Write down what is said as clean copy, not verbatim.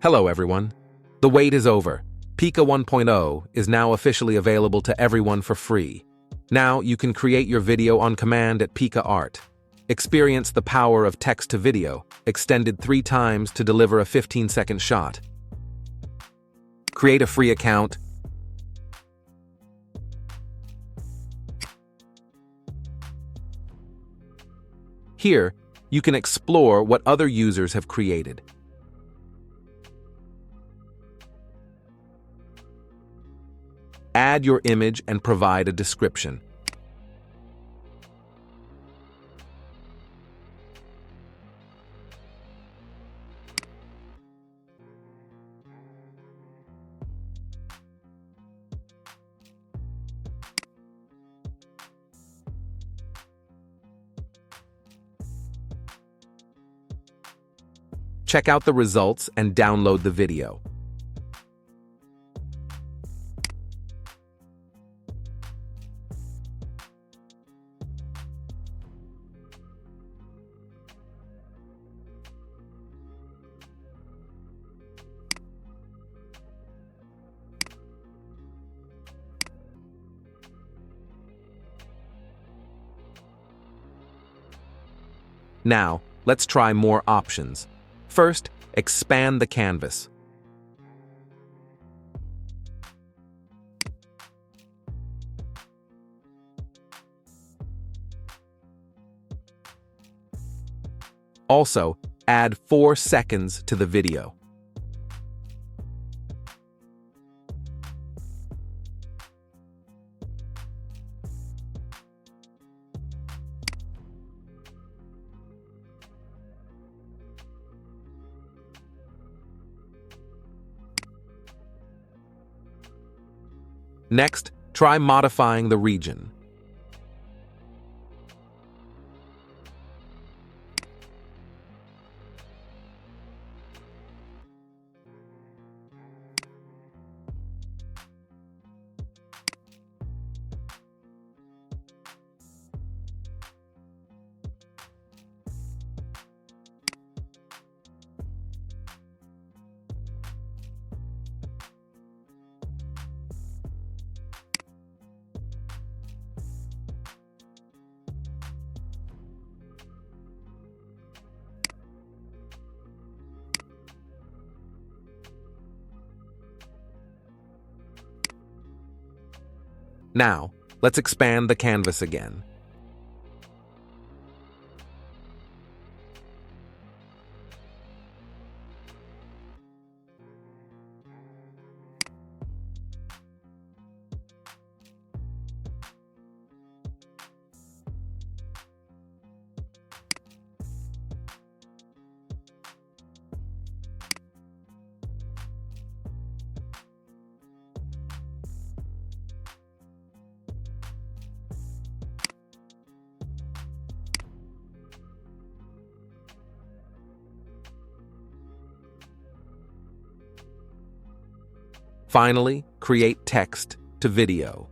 Hello everyone. The wait is over. Pika 1.0 is now officially available to everyone for free. Now you can create your video on command at Pika Art. Experience the power of text to video, extended 3 times to deliver a 15-second shot. Create a free account. Here, you can explore what other users have created. Add your image and provide a description. Check out the results and download the video. Now, let's try more options. First, expand the canvas. Also, add 4 seconds to the video. Next, try modifying the region. Now, let's expand the canvas again. Finally, create text to video.